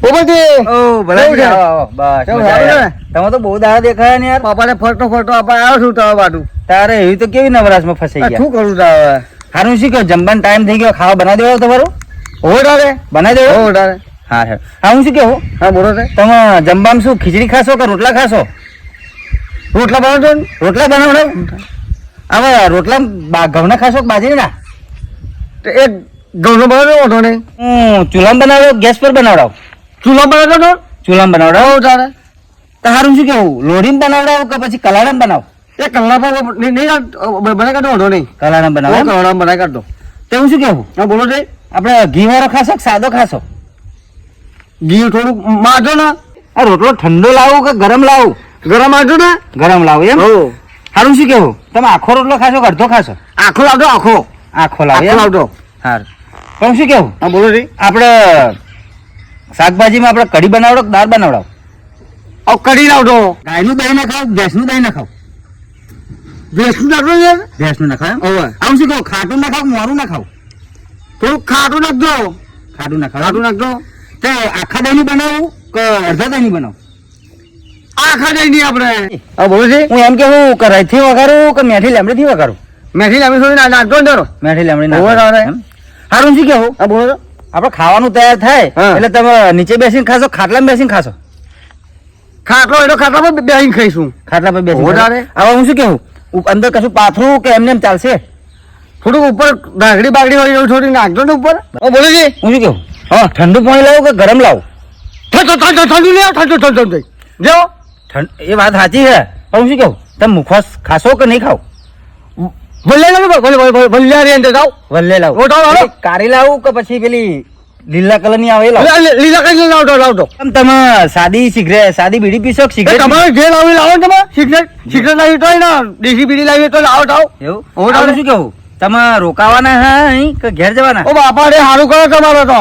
તમે તો બહુ દાડા દેખાયા ને યાર. પાપાને ફરતો આપણે આવ્યો છું તારા બાજુ. તારે એવી તો કેવી નવરાશમાં ફસાઈ ગયા. શું કરું તારે? હારું શું કહો, જમવાનો ટાઈમ થઈ ગયો, ખાવા બનાવી દેવો તમારું? હો તારે બનાવી દેવો? હો તારે. હા હા હું શું કેવું, હા બોલો રે. તમે જમવામાં શું ખીચડી ખાશો કે રોટલા ખાશો? રોટલા બનાવજો ને. રોટલા બનાવડાવ. હવે રોટલા ઘઉંના ખાશો કે બાજરીના? તો એક ઘઉંનો બનાવજો ઓઢો નહીં. હું ચૂલામાં બનાવડાવ ગેસ પર બનાવડાવ? ચૂલા બનાવજો તો. ચૂલામાં બનાવડાવ. હો તારે. તો હારું શું કેવું, લોઢીમાં બનાવડાવ કે પછી કલાડામાં બનાવ? એ કલાક બનાવી કાઢો ઓઢો નહીં. કલાડામાં બનાવ? કલાક બનાવી કાઢો. તો હું શું કેવું, હા બોલો રે. આપણે ઘી વાળો ખાશો કે સાદો ખાશો? ઘી થોડુંક મારજો ને. આ રોટલો ઠંડો લાવું કે ગરમ લાવું? ગરમ મારજો ને. ગરમ લાવું એમ? હો. હારું શું કેવું, તમે આખો રોટલો ખાશો કે અડધો ખાશો? આખો લાવજો આખો. આખો લાવો આખો એમ? લાવજો. હારું. પણ શું કેવું, હા બોલો રે. આપણે શાકભાજીમાં આપણે કઢી બનાવડો કે દાળ બનાવડાવ? હવે કઢી લાવજો. ગાયનું દહીં ના ખાવ, ભેંસનું દહીં ના ખાવ? ભેંસનું નાખજો ને. ભેંસનું ના ખાવ? હવે આમ શું કહું, ખાટું ના ખાવ મોરું ના ખાવ? થોડુંક ખાટું નાખજો. ખાટું ના ખાવ? ખાટું નાખજો. તે આખા દહીંનું બનાવું કે અડધા દહીંનું બનાવું? આખા દઈ નહીં આપણે. હા બોલો છે. હું એમ કેવું કે રાઈથી વઘારું કે મેઠી લેમડીથી વઘારું? મેથી લાવી થોડી નાખજો ને. મેઠી લેમડી હોવે ના તારે. હારું શું કેવું, હા બોલો. આપણે ખાવાનું તૈયાર થાય હા. એટલે તમે નીચે બેસીને ખાશો ખાટલામાં બેસીને ખાશો? ખાટલો એનો ખાટલામાં બેહીને ખાઈશું. ખાટલા પર બેસીને હોવે ખાશો. તારે. હવે હું શું કેવું, અંદર કશું પાથરું કે એમને એમ ચાલશે? થોડુંક ઉપર બાગડી બાગડી હોય એવું થોડી નાખજો ને ઉપર. હા બોલો છે. હું શું કેવું, હા ઠંડુ પાણી લાવું કે ગરમ લાવું? ઠંડુ લે ઠંડુ જો. એ વાત સાચી છે, પણ હું શું કેવું, તમે મુખવાસ ખાશો કે નહીં ખાવ? ભલે ભલ્યા રે અંદર જાઓ. વલ્લે લાવું? ઓટો લાવો. પેલી કાળી લાવું કે પછી પેલી લીલા કલર ની આવે એ લાવું? લીલા કઈ લાવજો. આમ તમે સાદી સિગરેટ, સાદી બીડી પીશો કે સિગરેટ? તમારે જે લાવી લાવો ને તમે. સિગરેટ લાવી તો ને દેશી બીડી લાવી તો લાવો થાવ. એવું? હોવે આવું તારે. શું કેવું, તમે રોકાવાના હે અહીં કે ઘેર જવાના? ઓ બાપા રે સારું કરો તમારો તો.